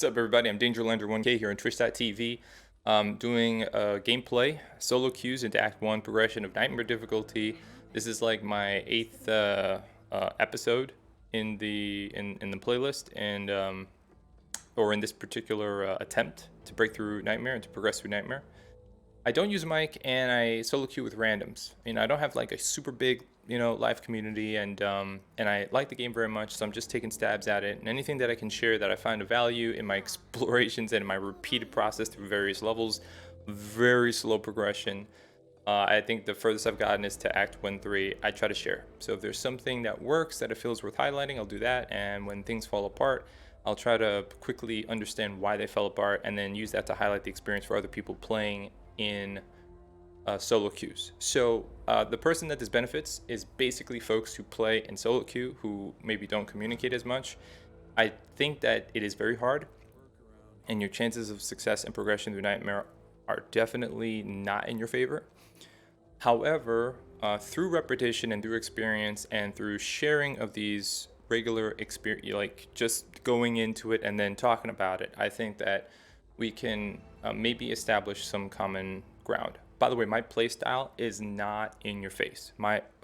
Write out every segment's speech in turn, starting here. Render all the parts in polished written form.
What's up, everybody? I'm DangerLander1K here on Twitch.tv, doing gameplay, solo queues into Act 1 progression of Nightmare difficulty. This is like my 8th episode in the playlist, and or in this particular attempt to break through Nightmare and to progress through Nightmare. I don't use a mic, and I solo queue with randoms. I don't have like a super big, live community, and I like the game very much, so I'm just taking stabs at it. And anything that I can share that I find of value in my explorations and in my repeated process through various levels, very slow progression. I think the furthest I've gotten is to Act 1-3. I try to share. So if there's something that works that it feels worth highlighting, I'll do that. And when things fall apart, I'll try to quickly understand why they fell apart and then use that to highlight the experience for other people playing in solo queues. So the person that this benefits is basically folks who play in solo queue who maybe don't communicate as much. I think that it is very hard, and your chances of success and progression through Nightmare are definitely not in your favor. However, through repetition and through experience and through sharing of these regular experience, like just going into it and then talking about it, I think that we can maybe establish some common ground. By the way, my play style is not in your face.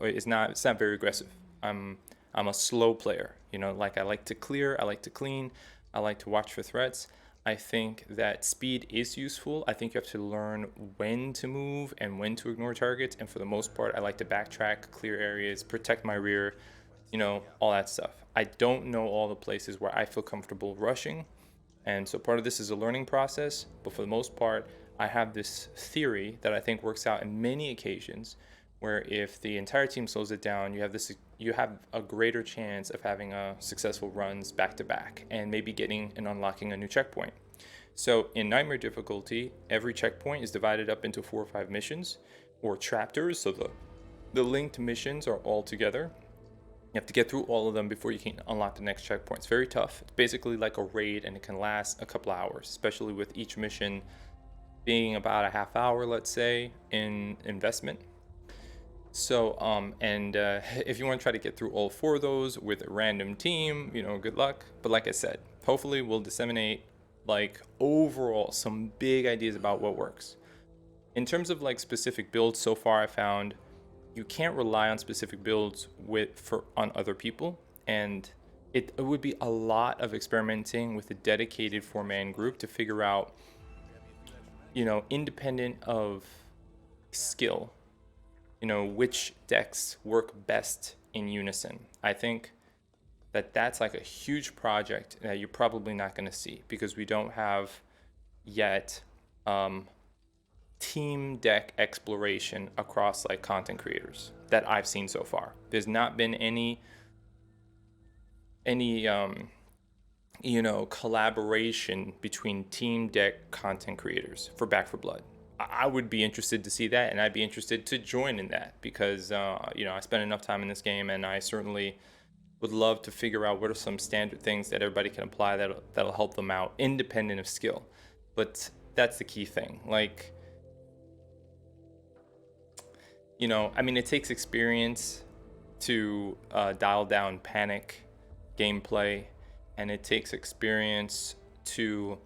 It's not very aggressive. I'm a slow player. Like I like to clear, I like to clean, I like to watch for threats. I think that speed is useful. I think you have to learn when to move and when to ignore targets. And for the most part, I like to backtrack, clear areas, protect my rear, all that stuff. I don't know all the places where I feel comfortable rushing. And so part of this is a learning process. But for the most part, I have this theory that I think works out in many occasions, where if the entire team slows it down, you have a greater chance of having successful runs back to back and maybe getting and unlocking a new checkpoint. So in Nightmare difficulty, every checkpoint is divided up into 4 or 5 missions or chapters. So the linked missions are all together. You have to get through all of them before you can unlock the next checkpoint. It's very tough. It's basically like a raid, and it can last a couple hours, especially with each mission being about a half hour, let's say, in investment. So, if you want to try to get through all 4 of those with a random team, good luck. But like I said, hopefully we'll disseminate like overall some big ideas about what works. In terms of like specific builds, so far I found you can't rely on specific builds on other people, and it would be a lot of experimenting with a dedicated 4-man group to figure out, independent of skill, which decks work best in unison. I think that that's like a huge project that you're probably not going to see because we don't have yet team deck exploration across like content creators that I've seen so far. There's not been any collaboration between team deck content creators for Back 4 Blood. I would be interested to see that, and I'd be interested to join in that because I spent enough time in this game, and I certainly would love to figure out what are some standard things that everybody can apply that'll help them out independent of skill. But that's the key thing. Like, it takes experience to dial down panic gameplay, and it takes experience to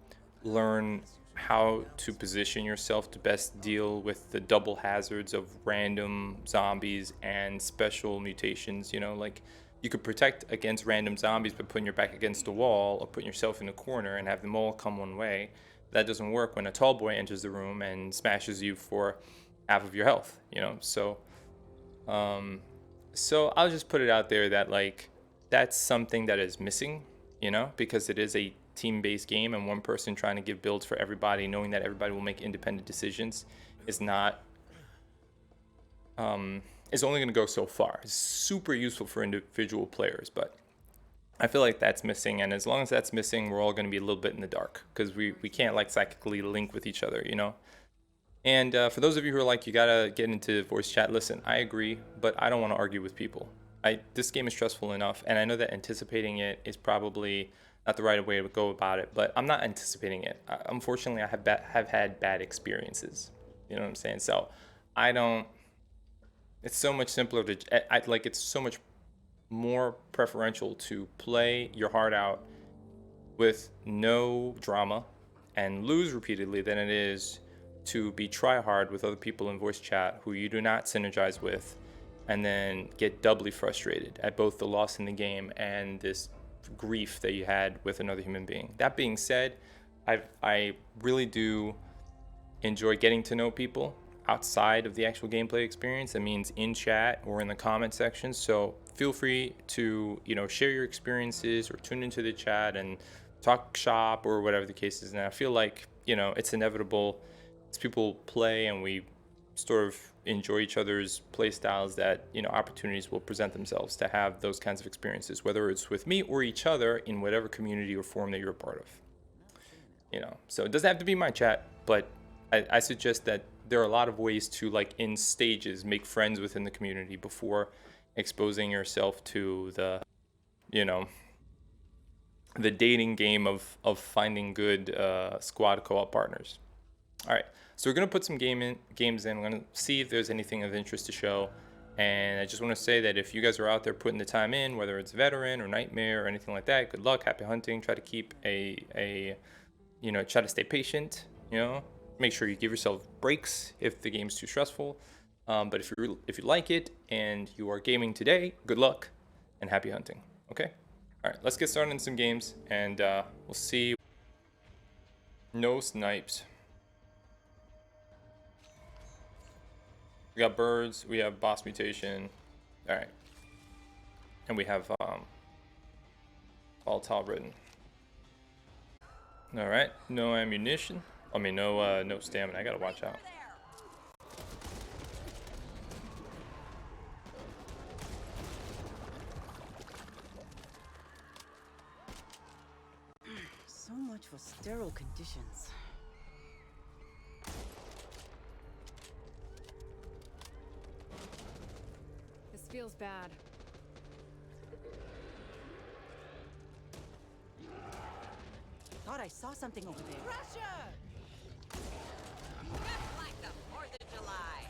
learn how to position yourself to best deal with the double hazards of random zombies and special mutations. Like you could protect against random zombies by putting your back against a wall or putting yourself in a corner and have them all come one way. That doesn't work when a tall boy enters the room and smashes you for half of your health, so I'll just put it out there that like that's something that is missing, because it is a team-based game, and one person trying to give builds for everybody, knowing that everybody will make independent decisions, is not is only going to go so far. It's super useful for individual players, but I feel like that's missing, and as long as that's missing, we're all going to be a little bit in the dark because we can't like psychically link with each other, And for those of you who are like, you gotta get into voice chat, listen, I agree, but I don't want to argue with people. This game is stressful enough, and I know that anticipating it is probably not the right way to go about it, but I'm not anticipating it. Unfortunately, I have had bad experiences. You know what I'm saying? So I don't. It's so much simpler to. It's so much more preferential to play your heart out with no drama and lose repeatedly than it is to be try hard with other people in voice chat who you do not synergize with, and then get doubly frustrated at both the loss in the game and this grief that you had with another human being. That being said, I really do enjoy getting to know people outside of the actual gameplay experience. That means in chat or in the comment section. So feel free to, share your experiences or tune into the chat and talk shop or whatever the case is. And I feel like, it's inevitable as people play and we sort of enjoy each other's play styles that, opportunities will present themselves to have those kinds of experiences, whether it's with me or each other in whatever community or forum that you're a part of. So it doesn't have to be my chat, but I suggest that there are a lot of ways to, like, in stages, make friends within the community before exposing yourself to the dating game of finding good squad co-op partners. All right, so we're gonna put some games in. We're gonna see if there's anything of interest to show. And I just want to say that if you guys are out there putting the time in, whether it's veteran or nightmare or anything like that, good luck, happy hunting. Try to keep try to stay patient. Make sure you give yourself breaks if the game's too stressful. But if you like it and you are gaming today, good luck and happy hunting. Okay. All right, let's get started in some games, and we'll see. No snipes. We got birds. We have boss mutation. All right, and we have volatile written. All right, no ammunition. I mean, no stamina. I gotta watch out. So much for sterile conditions. This feels bad. Thought I saw something over there. Russia! Just like the 4th of July.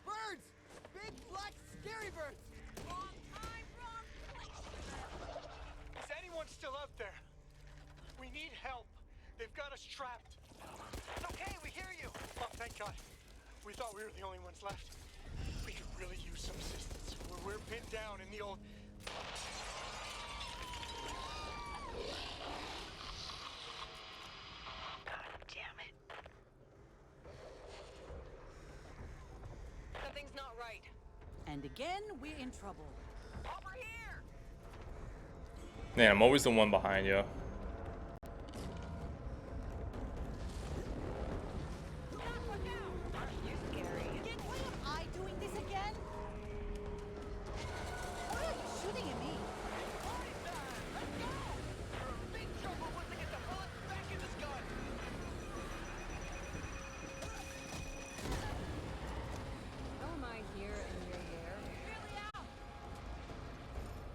Birds! Big, black, scary birds! Wrong time, wrong place! Is anyone still out there? We need help. They've got us trapped. It's okay, we hear you. Oh, thank God. We thought we were the only ones left. We could really use some assistance. We're pinned down in the old... God damn it. Something's not right. And again, we're in trouble. Over here! Man, I'm always the one behind you.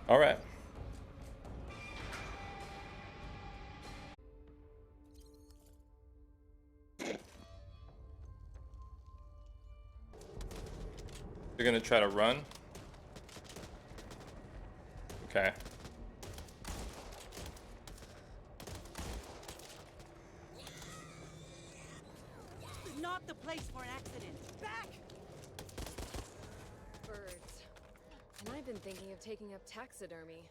All right. They're gonna try to run. Okay. This is not the place for an accident. Back! Birds. And I've been thinking of taking up taxidermy.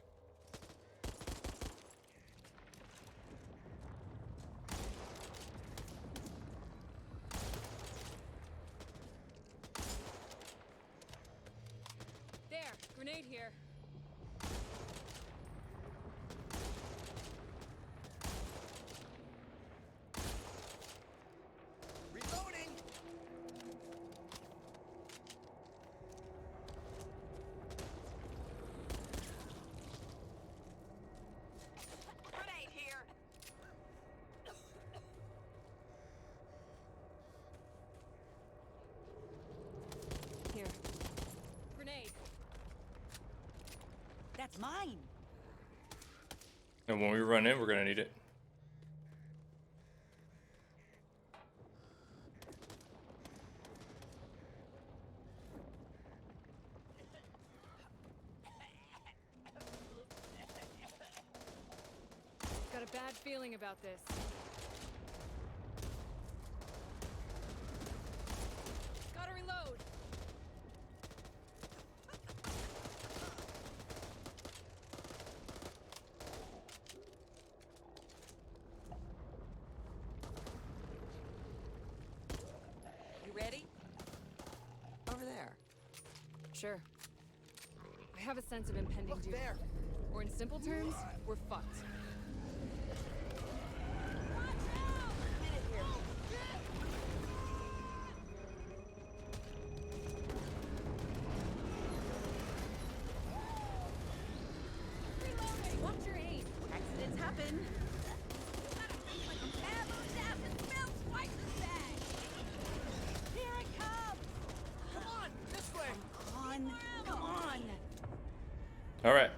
There, grenade here. Reloading! Grenade here! Here. Grenade. That's mine. And when we run in, we're gonna need it. bad feeling about this. Gotta reload. You ready? Over there. Sure. I have a sense of impending Look doom. there. Or in simple terms, we're fucked. Minute here. Reloading! Watch your aim! Accidents happen. Here it comes! Come on, this way! Come on! All right.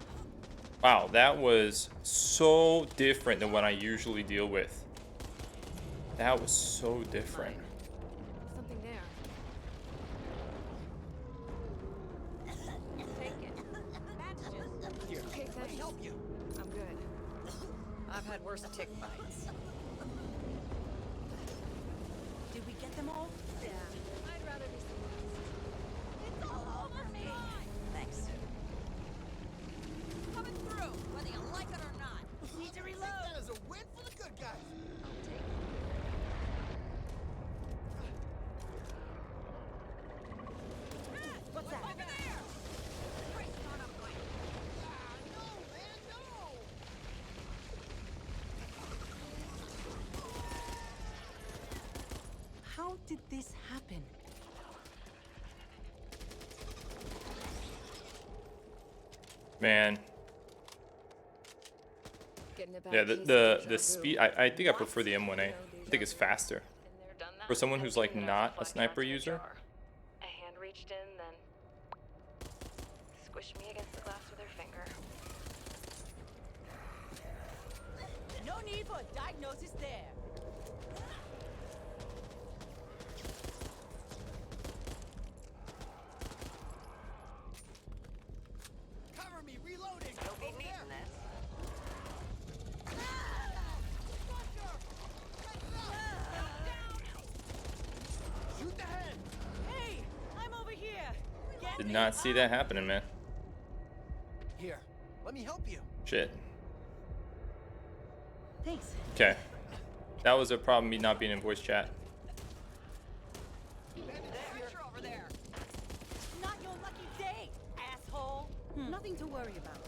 Wow, that was so different than what I usually deal with. That was so different. Something there. Take it. Bandages. Here. Okay, thanks. Help you. I'm good. I've had worse tick bites. Did we get them all? Yeah. I'd rather be surprised. It's all over me! Thanks. Coming through, whether you like it or not. Need to reload. That is a win for the good guys. I'll take it. What's that? Over there! Brace on up, Mike. No, man, no. How did this happen? Man. Getting a bad Yeah, case of the deja vu. speed. I think I prefer the M1A. I think it's faster. For someone who's like not a sniper user. A hand reached in, then squished me against the glass with her finger. No need for a diagnosis there. Cover me, reloading. You'll be Over needing there. this. Shoot the head. Hey, I'm over here. Get Did me not see up. that happening, man. Here, let me help you. Shit. Thanks. Okay. That was a problem, me not being in voice chat. Pressure over there. Not your lucky day, asshole. Nothing to worry about.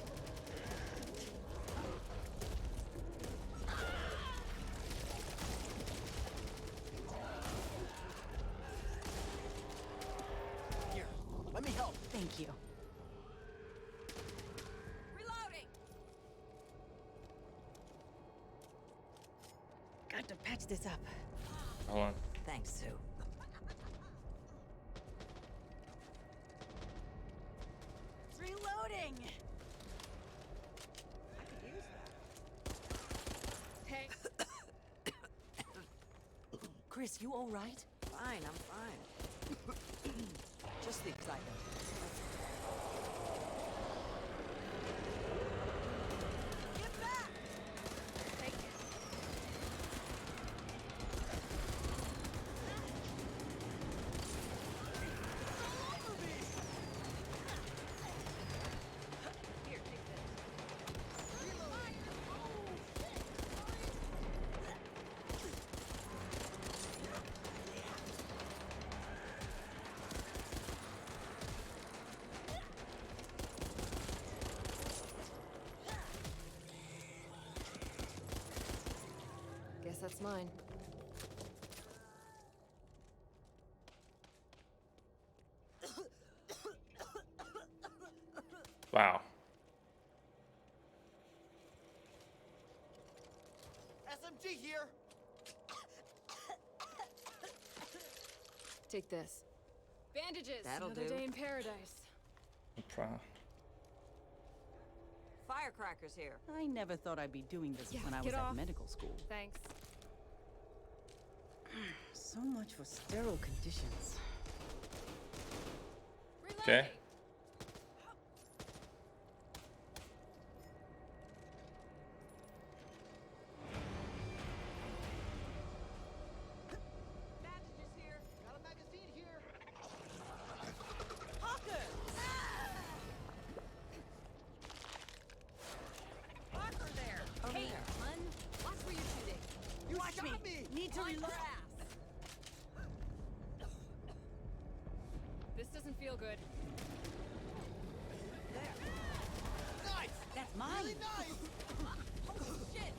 Here, let me help. Thank you. Reloading. Got to patch this up. Hold on. Thanks, Sue. Reloading. I could use that. Hey, Chris, you all right? Fine, I'm fine. Just the excitement. Get back! take it. Here, take this. Guess that's mine. Wow. SMG here. Take this. Bandages. That'll Another do. day in paradise. Firecrackers here. I never thought I'd be doing this Yeah, when I was get at off. medical school. Thanks. So much for sterile conditions. Okay. This doesn't feel good. Nice! That's mine. Really nice! Holy shit!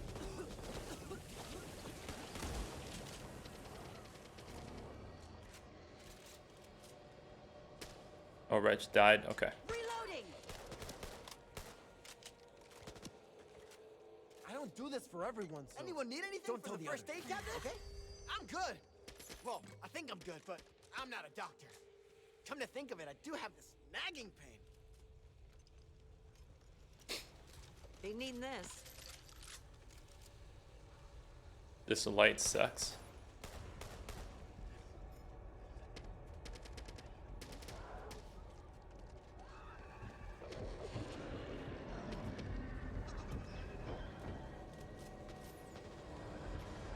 Oh, Reg died. Okay. Reloading. I don't do this for everyone, so... Anyone need anything for the first aid cabinet? Okay? I'm good. Well, I think I'm good, but I'm not a doctor. Come to think of it, I do have this nagging pain. They need this. This light sucks.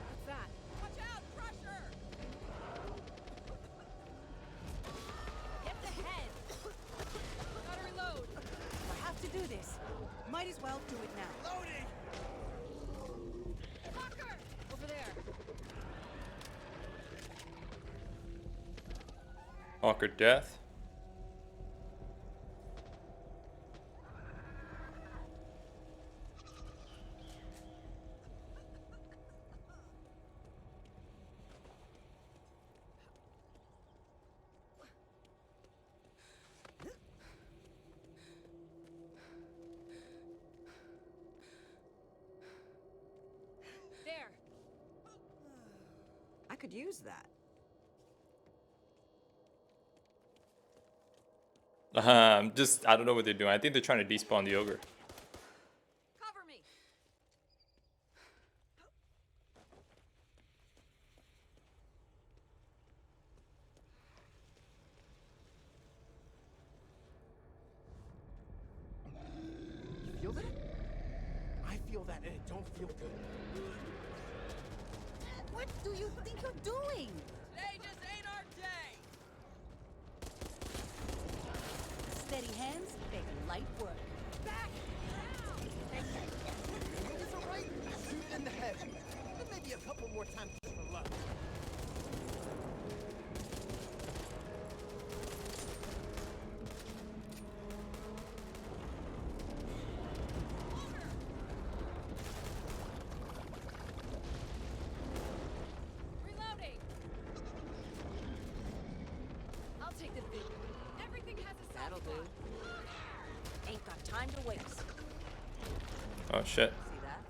What's that? Watch out! Crusher! Get the head! Gotta reload! I have to do this. Might as well do it now. Loading! Fucker! Over there. Awkward death. There. I could use that. I don't know what they're doing. I think they're trying to despawn the ogre. Cover me! You feel that? I feel that, and it don't feel good. What do you think you're doing? Today just ain't our day! Steady hands, make light work. Back! Think it's alright? Shoot it in the head. And maybe a couple more times just for luck. Reloading! I'll take the big. Everything has a soft That'll do. spot. Ain't got time to waste. Oh shit. See that?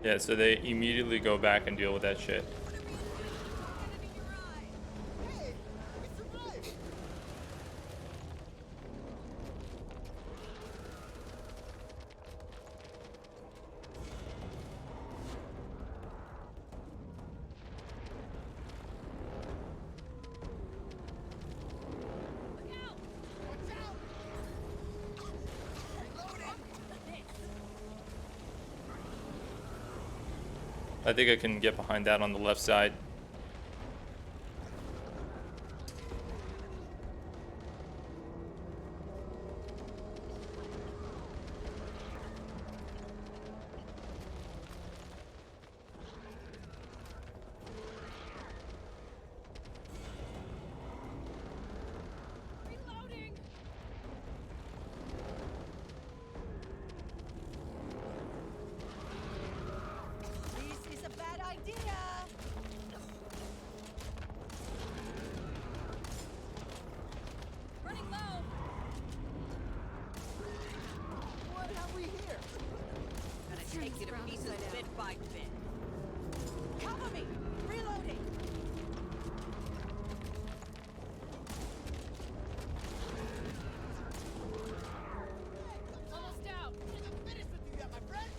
Yeah, so they immediately go back and deal with that shit. Hey, we survived! Watch out! Reloading! I think I can get behind that on the left side. Reloading! This is a bad idea. Running low! What have we here? Gonna take you to pieces bit by bit. Cover me. Reloading. Almost out! I'm finished with you yet, my friend!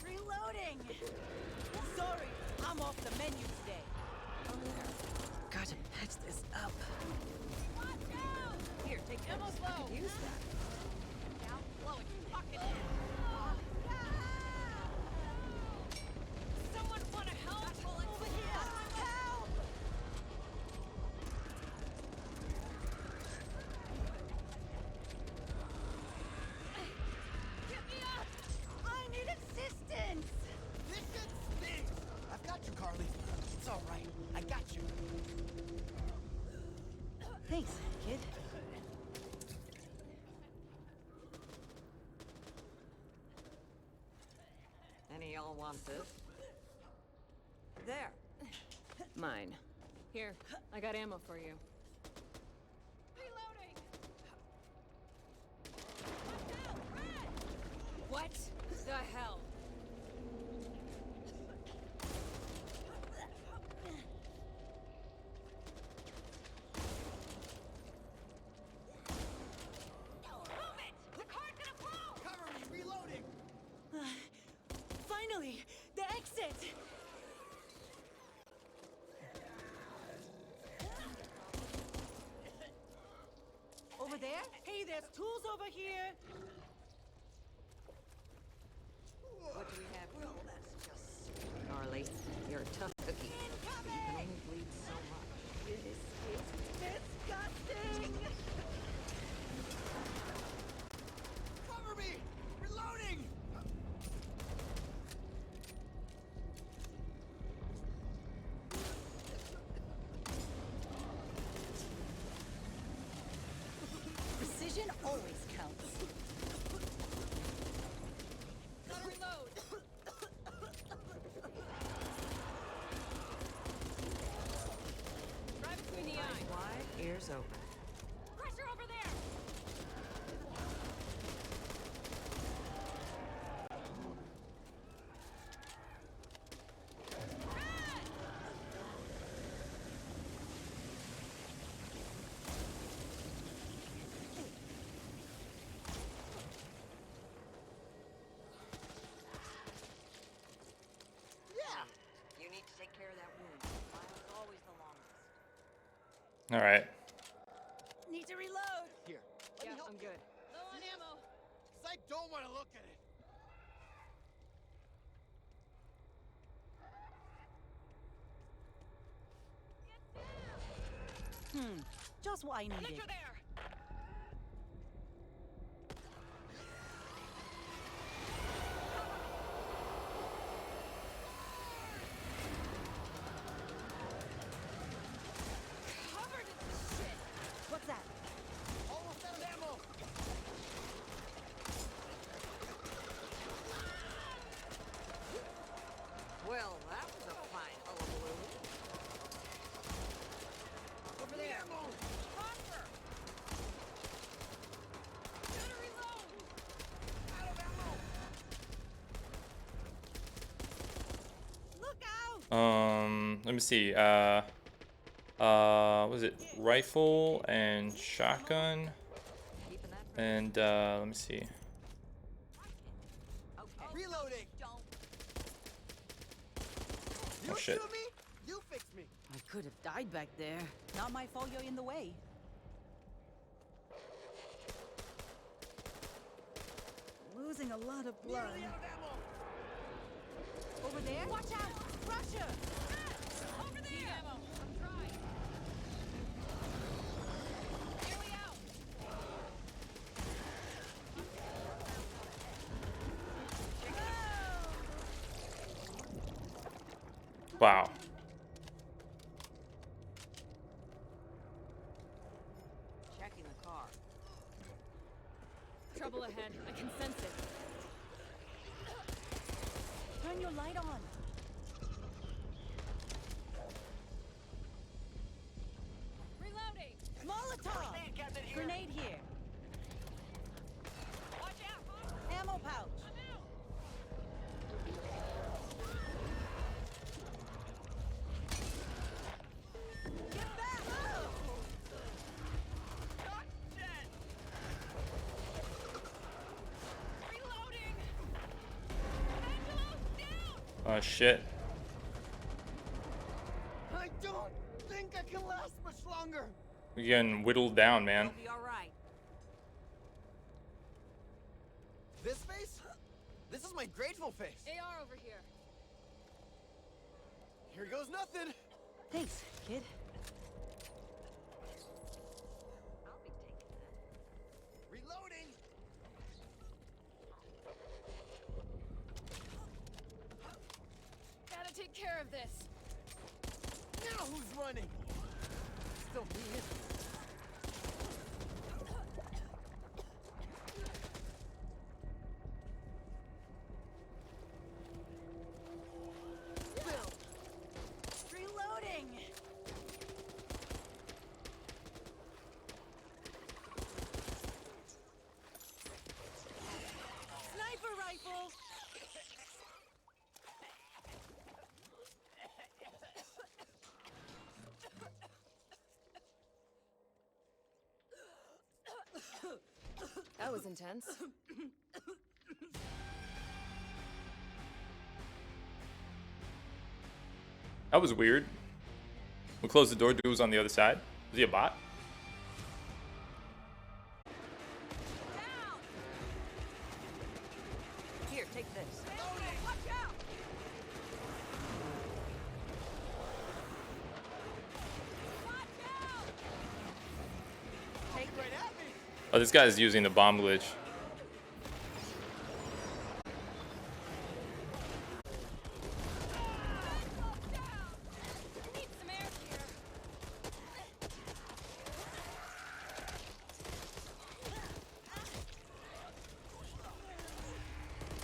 Reloading. Sorry, I'm off the menu today. Gotta patch this up. Watch out! Here, take Ammo's low! Use that. blow its fucking head. Someone wanna help? Over here! Help! Get me up! I need assistance! This shit stinks! I've got you, Carly. It's all right. I got you. Thanks, kid. Any y'all want this? There. Mine. Here, I got ammo for you. Reloading! Watch out, Red! What the hell? Move it! The car's gonna blow! Cover me, reloading! Finally, the exit. Over there? Hey, there's tools over here. What do we have? Well, that's just... Carly, you're a tough cookie. You can only bleed so much. This is disgusting. Cover me! Reloading! Precision always counts. Gotta reload! Right between the eyes. Wide, ears open. Pressure over there! Yeah! You need to take care of that wound. Mine's always the longest. All right. Need to reload. Here. Let me help I'm you. good. Low on ammo. 'Cause I don't want to look at it. Just what I needed. Ninja there! Covered in this shit! What's that? Almost out of ammo! Well, that was a fine hullabaloo. Over there! Ammo! Faster! Gotta reload! Out of ammo! Look out! Let me see. Was it rifle and shotgun? Keeping that And let me see. okay. Reloading! Don't. You Oh, shit. shoot me, you fix me. I could have died back there. Not my fault you're in the way. Losing a lot of blood. Nearly out of ammo! Over there? Watch out! Russia! Over there! Ammo. I'm dry. Nearly out. Wow. Checking the car. Trouble ahead. I can sense it. Turn your light on. Reloading. Molotov! Grenade here. Watch out. Ammo pouch. I'm out. Get back! Not dead. Reloading. Angelo's down. Oh shit. I don't think I can last much longer. We're getting whittled down, man. You'll be all right. is my grateful face. AR over here. Here goes nothing. Thanks, kid. I'll be taking that. Reloading. Gotta take care of this. Now who's running? Still me, isn't it? Reloading. Sniper rifle. That was intense. That was weird. We closed the door. Dude was on the other side. Was he a bot? Down. Here, take this. Watch out. Watch out. Take right at me. Oh, this guy's using the bomb glitch. Need some air here.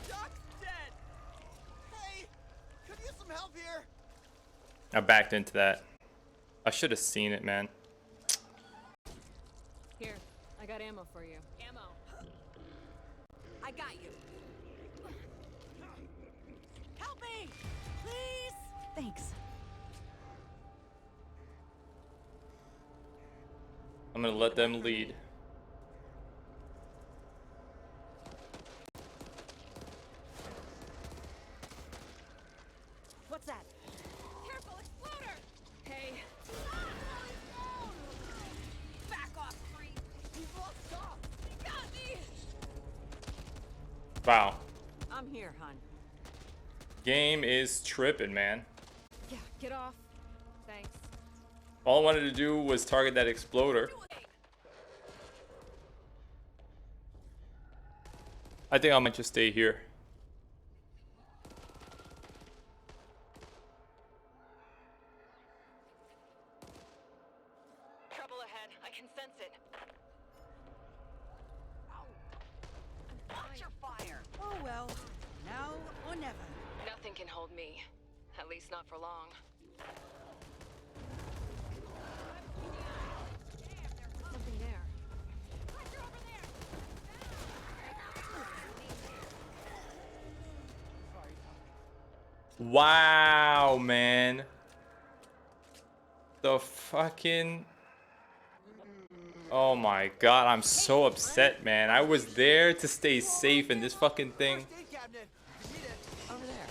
Doc's dead. Hey, could use some help here. I backed into that. I should have seen it, man. Here, I got ammo for you. Ammo. I got you. Help me, please. Thanks. I'm gonna let them lead. What's that? Careful, exploder! Hey. Back off, creep. You lost off. You got me. Wow. I'm here, hon. Game is tripping, man. Yeah, get off. Thanks. All I wanted to do was target that exploder. I think I might just stay here. Trouble ahead. I can sense it. Watch your fire. Oh well. Now or never. Nothing can hold me. At least not for long. Something there. Wow, man. The fucking... Oh my god, I'm so upset, man. I was there to stay safe and this fucking thing... First aid cabinet. You need it. Over there.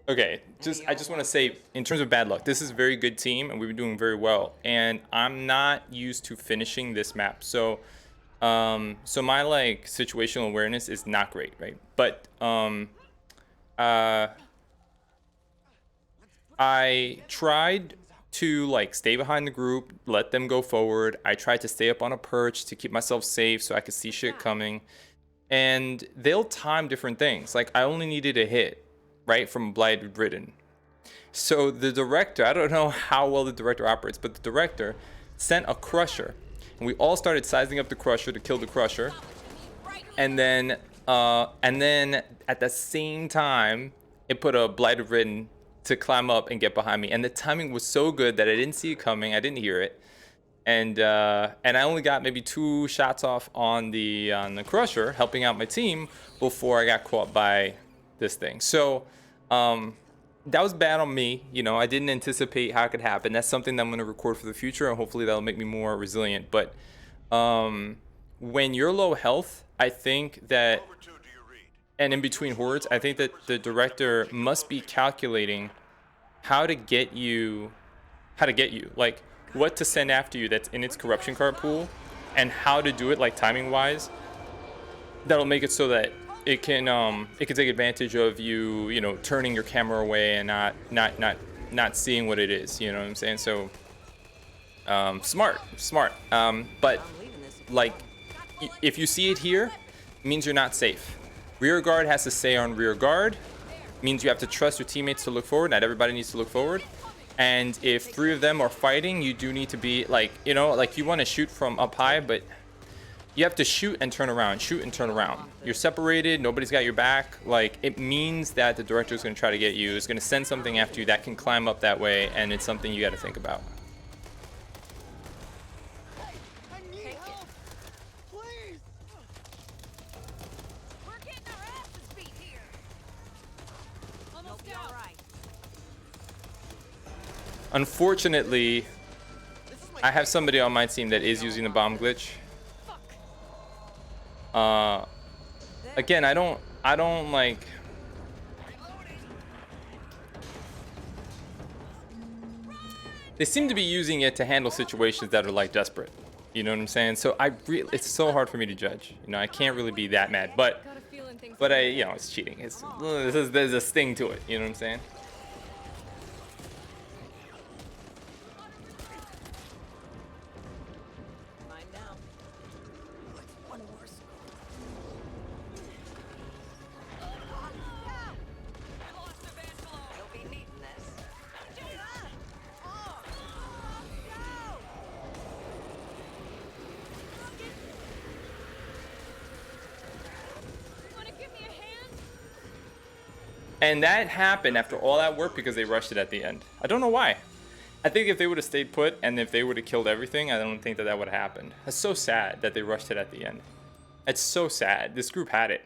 Okay, I just want to say, in terms of bad luck, this is a very good team and we've been doing very well. And I'm not used to finishing this map, so my like situational awareness is not great, right? But I tried to like stay behind the group, let them go forward. I tried to stay up on a perch to keep myself safe so I could see shit coming. And they'll time different things. Like I only needed a hit, right, from Blighted Ridden. So the director, I don't know how well the director operates, but the director sent a crusher. And we all started sizing up the crusher to kill the crusher. And then at the same time, it put a Blighted Ridden to climb up and get behind me. And the timing was so good that I didn't see it coming. I didn't hear it. And I only got maybe 2 shots off on the crusher, helping out my team before I got caught by this thing. So that was bad on me. You know, I didn't anticipate how it could happen. That's something that I'm going to record for the future, and hopefully that'll make me more resilient. But when you're low health, I think that, and in between hordes, I think that the director must be calculating how to get you, like what to send after you that's in its corruption card pool, and how to do it like timing wise. That'll make it so that it can take advantage of you, you know, turning your camera away and not seeing what it is. You know what I'm saying? So smart. But like, if you see it here, it means you're not safe. Rear guard has to stay on rear guard. Means you have to trust your teammates to look forward. Not everybody needs to look forward. And if 3 of them are fighting, you do need to be like, you know, like you want to shoot from up high, but you have to shoot and turn around, shoot and turn around. You're separated, nobody's got your back. Like, it means that the director is going to try to get you, is going to send something after you that can climb up that way, and it's something you got to think about. I need help! Please! We're getting our asses beat here. Almost out. Right. Unfortunately, I have somebody on my team that is using the bomb glitch. Again, I don't like. They seem to be using it to handle situations that are like desperate. You know what I'm saying? So it's so hard for me to judge. You know, I can't really be that mad, but you know, it's cheating. There's a sting to it. You know what I'm saying? And that happened after all that work because they rushed it at the end. I don't know why. I think if they would have stayed put and if they would have killed everything, I don't think that would have happened. It's so sad that they rushed it at the end. It's so sad. This group had it.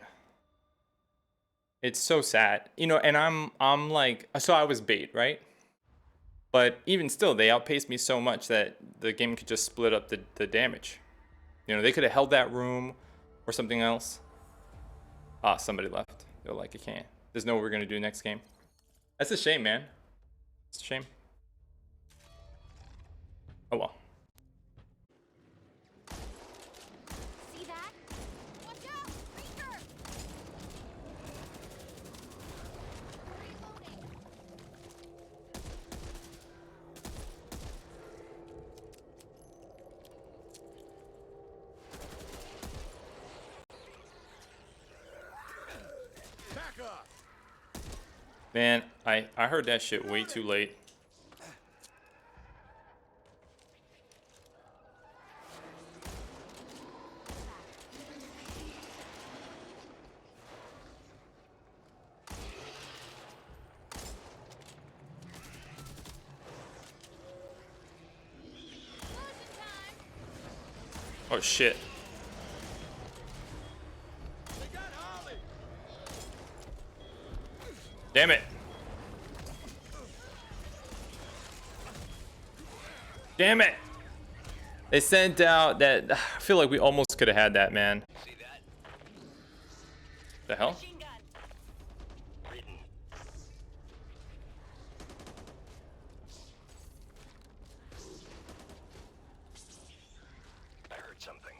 It's so sad. You know, and I'm like, so I was bait, right? But even still, they outpaced me so much that the game could just split up the damage. You know, they could have held that room or something else. Ah, somebody left. They're like, I can't. There's no what we're going to do next game. That's a shame, man. It's a shame. Oh well. See that? Watch out! Reaper! Reloading. Back up! Man, I heard that shit way too late. Oh shit. Damn it. Damn it. They sent out that. I feel like we almost could have had that, man. See that? The hell? Machine gun. I heard something.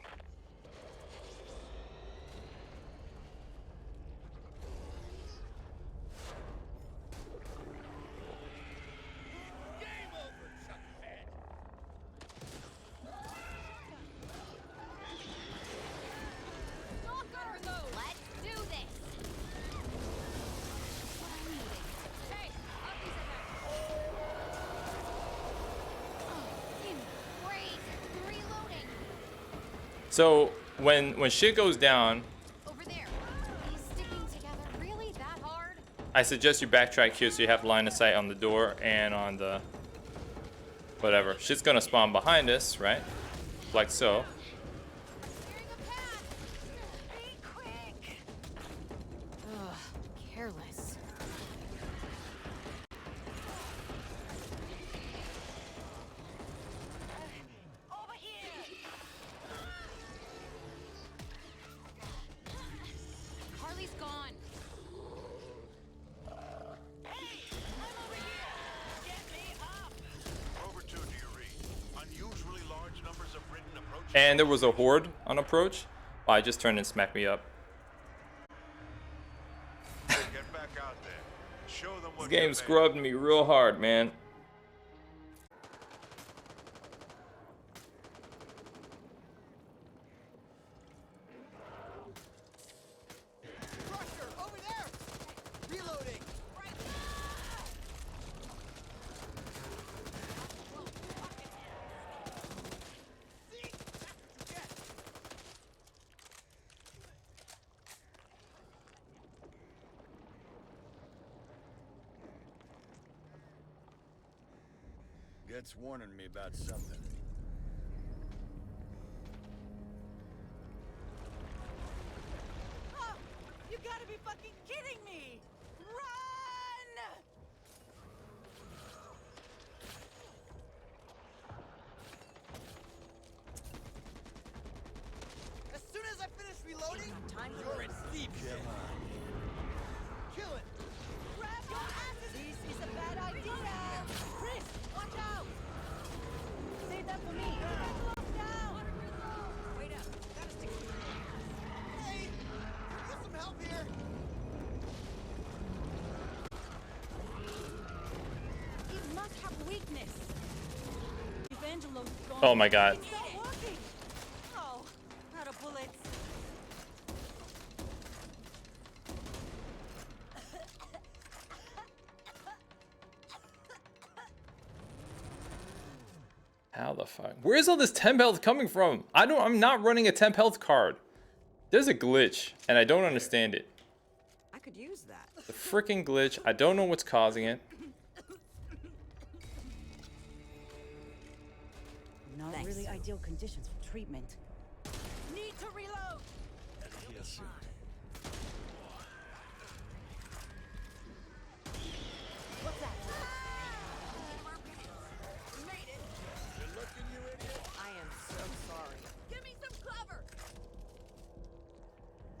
Let's do this. What I needed. Hey, up these ahead. Oh, great. Reloading. So when shit goes down, Over there. These sticking together really that hard? I suggest you backtrack here so you have line of sight on the door and on the whatever. Shit's gonna spawn behind us, right? Like so. Clearing a path. Be quick. Ugh, careless. Over here. Harley's gone. Hey, I'm over here. Get me up. Over 2, do you read? Unusually large numbers of written approaches. And there was a horde on approach. Oh, I just turned and smacked me up. Show them This what game you're made scrubbed me real hard, man. Crusher, over there! Reloading! See? That's what you get. Gets warning me about something. Oh, you gotta be fucking kidding me! Run! As soon as I finish reloading, Time to you're in deep shit. Kill it! Grab your asses! This is a bad idea! Chris, watch out! Save that for me! Lock down! wait up. Gotta stick to your Hey! Get some help here! It must have weakness! Evangelo's gone. Oh my god. It's not working! Oh, out of bullets. How the fuck? Where's all this temp health coming from? I'm not running a temp health card. There's a glitch, and I don't understand it. I could use that. The freaking glitch. I don't know what's causing it. Not Thanks. really ideal conditions for treatment. Need to reload! Yes, sir. What's that? I am so sorry. Give me some cover!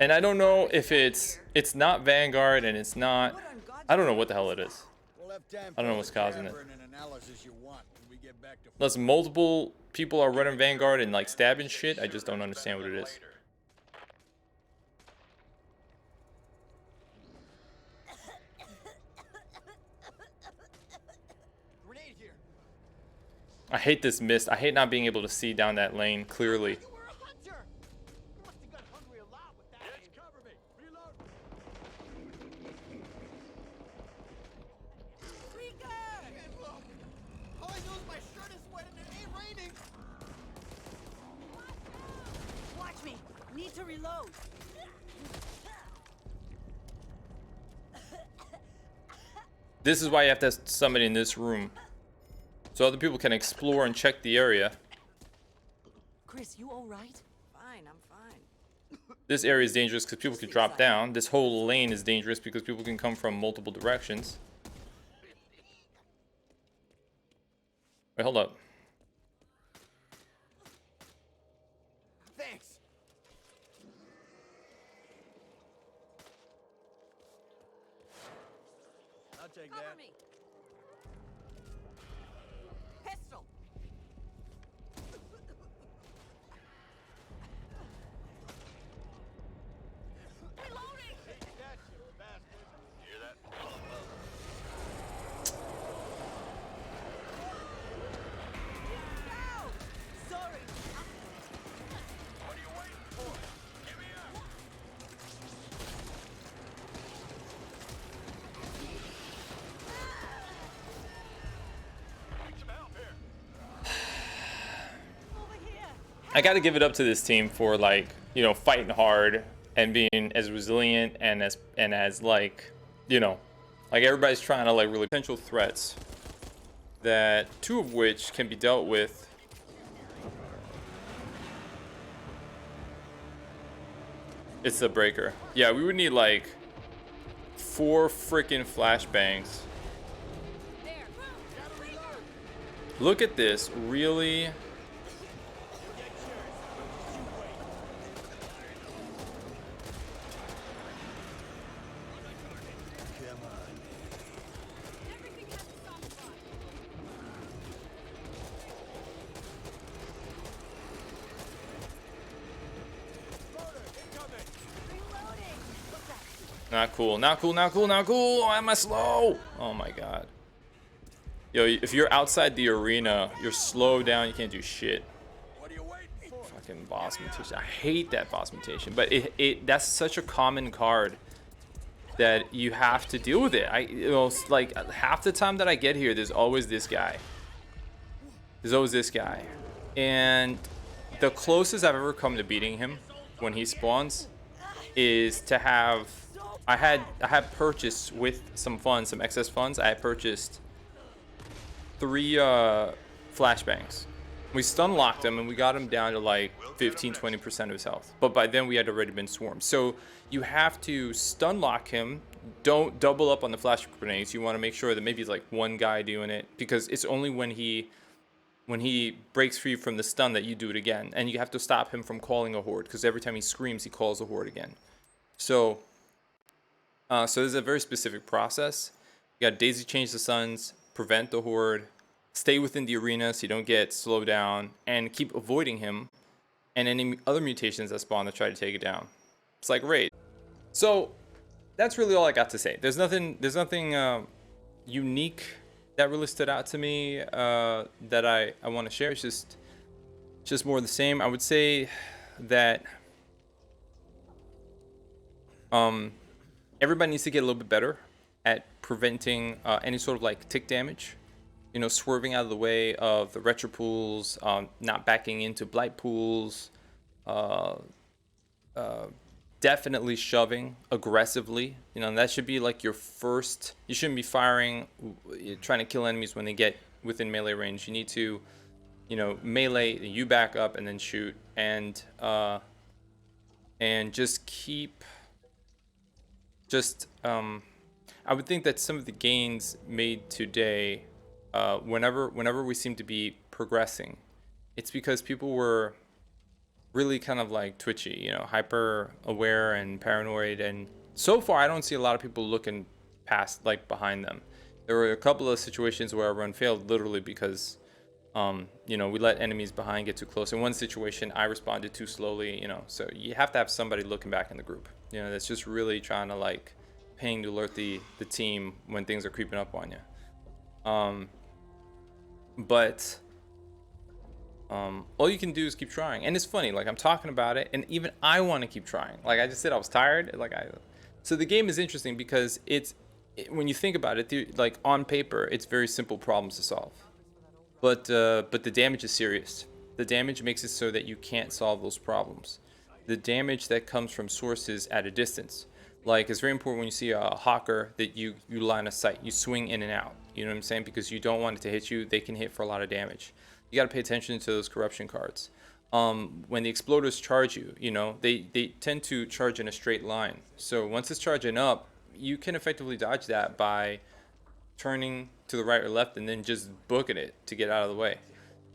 And I don't know if it's not Vanguard and it's not. I don't know what the hell it is. We'll have time I don't know for what's the causing it. cavern and analysis you want when we get back to Unless multiple people are running Vanguard and like stabbing shit, I just don't understand what it is. Grenade here! I hate this mist. I hate not being able to see down that lane clearly. You were a hunter! You must have got hungry a lot with that. Yes, cover me. Reload. Can't look! All I know is my shirt is wet and it ain't raining! Watch me! Need to reload! This is why you have to have somebody in this room, so other people can explore and check the area. Chris, you alright? Fine, I'm fine. This area is dangerous because people can drop down. This whole lane is dangerous because people can come from multiple directions. Wait, hold up. Thanks! I'll take Cover that. me. Pistol. Reloading. Hear that? No! Sorry! What are you waiting for? Give me up! Need some help here. Over here! I got to give it up to this team for like, you know, fighting hard and being as resilient and as like, you know, like everybody's trying to like really potential threats that two of which can be dealt with. It's the breaker. Yeah, we would need like 4 freaking flashbangs. There. Look at this, really? Everything has a soft spot. Reloading! What's that? Not cool. Not cool. Not cool. Not cool. Why am I slow? Oh my god. Yo, if you're outside the arena, you're slowed down. You can't do shit. What are you waiting for? Fucking boss mutation. I hate that boss mutation, but that's such a common card that you have to deal with it. Like half the time that I get here, there's always this guy. And the closest I've ever come to beating him when he spawns is to have I had purchased with some funds, some excess funds. I had purchased 3 flashbangs. We stun locked him and we got him down to like 15-20% of his health. But by then we had already been swarmed. So you have to stun lock him. Don't double up on the flash grenades. You want to make sure that maybe it's like one guy doing it, because it's only when he breaks free from the stun that you do it again. And you have to stop him from calling a horde, because every time he screams, he calls a horde again. So there's a very specific process. You got daisy change the suns, prevent the horde, stay within the arena so you don't get slowed down, and keep avoiding him and any other mutations that spawn to try to take it down. It's like raid. So that's really all I got to say. There's nothing unique that really stood out to me that I want to share. It's just more of the same. I would say that everybody needs to get a little bit better at preventing any sort of like tick damage. You know, swerving out of the way of the retro pools, not backing into blight pools, definitely shoving aggressively. You know, and that should be like your first. You shouldn't be firing, trying to kill enemies when they get within melee range. You need to, you know, melee, you back up and then shoot, and just keep. I would think that some of the gains made today, whenever we seem to be progressing, it's because people were really kind of like twitchy, you know, hyper aware and paranoid. And so far, I don't see a lot of people looking past, like, behind them. There were a couple of situations where our run failed literally because, you know, we let enemies behind get too close. In one situation, I responded too slowly, you know, so you have to have somebody looking back in the group, you know, that's just really trying to like ping to alert the team when things are creeping up on you. But all you can do is keep trying. And it's funny, like, I'm talking about it and even I want to keep trying. Like I just said, I was tired. So the game is interesting because when you think about it, like on paper, it's very simple problems to solve. But the damage is serious. The damage makes it so that you can't solve those problems. The damage that comes from sources at a distance. Like, it's very important when you see a hawker that you line of sight. You swing in and out. You know what I'm saying? Because you don't want it to hit you. They can hit for a lot of damage. You got to pay attention to those corruption cards. When the exploders charge you, you know, they tend to charge in a straight line. So once it's charging up, you can effectively dodge that by turning to the right or left and then just booking it to get out of the way.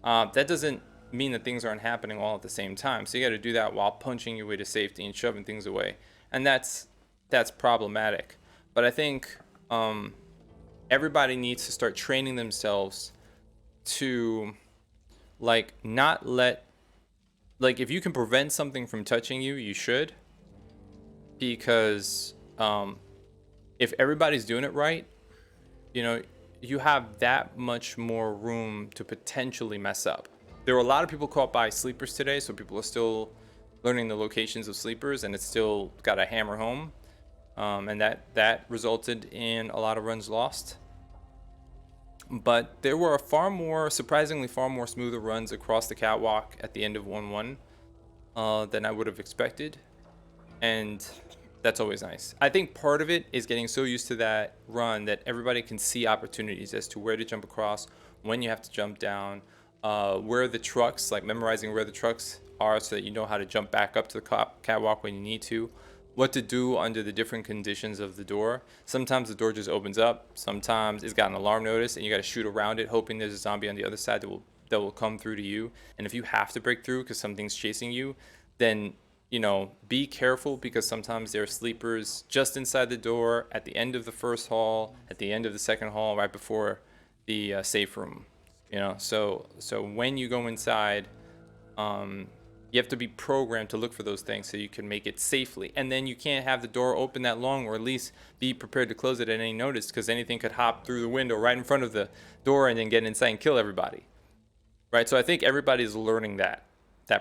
That doesn't mean that things aren't happening all at the same time. So you got to do that while punching your way to safety and shoving things away. And that's problematic. But I think everybody needs to start training themselves to, like, not let, like, if you can prevent something from touching you, you should. Because if everybody's doing it right, you know, you have that much more room to potentially mess up. There were a lot of people caught by sleepers today, so people are still learning the locations of sleepers, and it's still got to hammer home. And that resulted in a lot of runs lost. But there were surprisingly far more smoother runs across the catwalk at the end of 1-1 than I would have expected. And that's always nice. I think part of it is getting so used to that run that everybody can see opportunities as to where to jump across, when you have to jump down, where the trucks, like memorizing where the trucks are so that you know how to jump back up to the catwalk when you need to, what to do under the different conditions of the door. Sometimes the door just opens up, sometimes it's got an alarm notice and you got to shoot around it hoping there's a zombie on the other side that will come through to you. And if you have to break through because something's chasing you, then, you know, be careful, because sometimes there are sleepers just inside the door, at the end of the first hall, at the end of the second hall, right before the safe room. You know, so when you go inside, You have to be programmed to look for those things so you can make it safely. And then you can't have the door open that long, or at least be prepared to close it at any notice, because anything could hop through the window right in front of the door and then get inside and kill everybody. Right? So I think everybody's learning that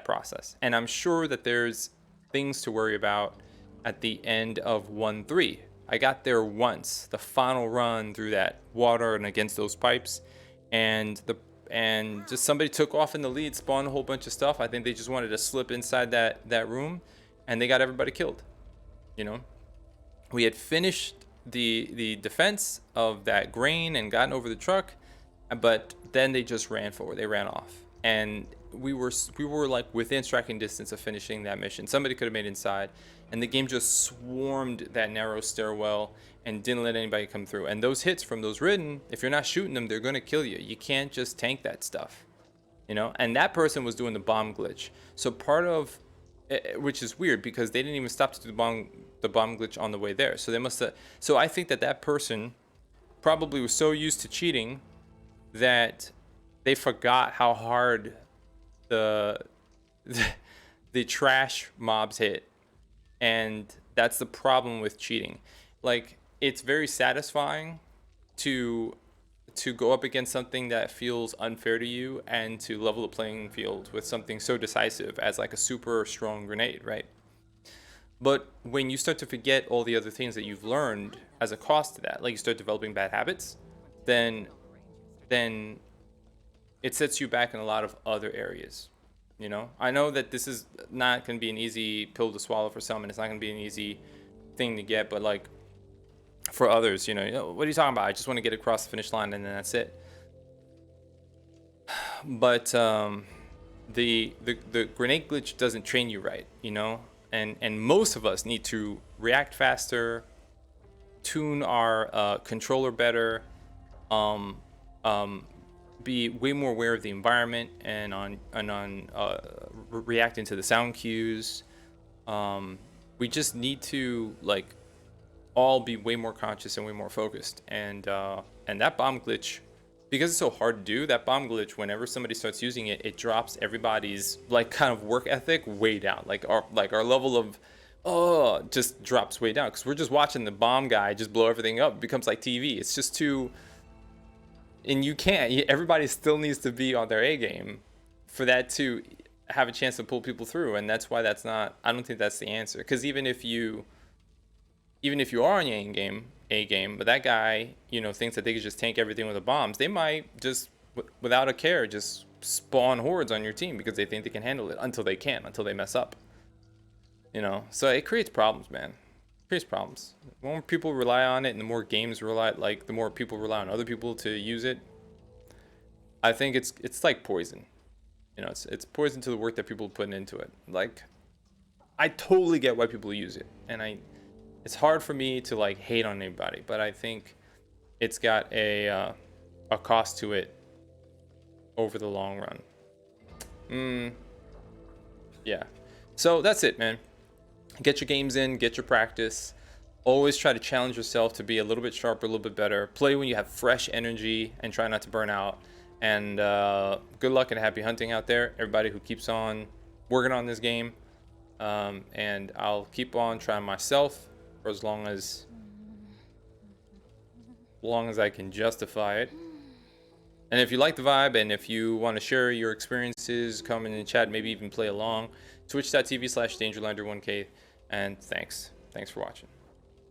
process. And I'm sure that there's things to worry about at the end of 1-3. I got there once, the final run through that water and against those pipes, and just somebody took off in the lead, spawned a whole bunch of stuff. I think they just wanted to slip inside that room, and they got everybody killed. You know, we had finished the defense of that grain and gotten over the truck, but then they just ran forward. They ran off, and we were like within striking distance of finishing that mission. Somebody could have made it inside, and the game just swarmed that narrow stairwell and didn't let anybody come through. And those hits from those ridden, if you're not shooting them, they're gonna kill you. You can't just tank that stuff, you know. And that person was doing the bomb glitch. So part of, which is weird because they didn't even stop to do the bomb glitch on the way there. So they must have. So I think that person probably was so used to cheating that they forgot how hard the trash mobs hit. And that's the problem with cheating. Like, it's very satisfying to go up against something that feels unfair to you and to level the playing field with something so decisive as like a super strong grenade, right? But when you start to forget all the other things that you've learned as a cost to that, like you start developing bad habits, then it sets you back in a lot of other areas. You know, I know that this is not going to be an easy pill to swallow for some, and it's not going to be an easy thing to get, but like for others, you know, what are you talking about? I just want to get across the finish line and then that's it. But the grenade glitch doesn't train you right, you know, and most of us need to react faster, tune our controller better, be way more aware of the environment and on reacting to the sound cues. We just need to like all be way more conscious and way more focused. And that bomb glitch, because it's so hard to do, that bomb glitch, whenever somebody starts using it, it drops everybody's like kind of work ethic way down. Like our level of just drops way down, because we're just watching the bomb guy just blow everything up. It becomes like TV. It's just too. And you can't. Everybody still needs to be on their A game for that to have a chance to pull people through, and that's why that's not. I don't think that's the answer. Because even if you are on your A game, but that guy, you know, thinks that they could just tank everything with the bombs, they might just, without a care, just spawn hordes on your team because they think they can handle it until they mess up. You know, so it creates problems, man. Creates problems. The more people rely on it and the more games rely, like the more people rely on other people to use it, I think it's like poison. You know, it's poison to the work that people are putting into it. Like, I totally get why people use it, and it's hard for me to like hate on anybody, but I think it's got a cost to it over the long run. Yeah. So that's it, man. Get your games in, get your practice. Always try to challenge yourself to be a little bit sharper, a little bit better. Play when you have fresh energy and try not to burn out. And good luck and happy hunting out there, everybody who keeps on working on this game. And I'll keep on trying myself for as long as I can justify it. And if you like the vibe and if you want to share your experiences, come in the chat, maybe even play along, twitch.tv/dangerlander1k. And thanks for watching.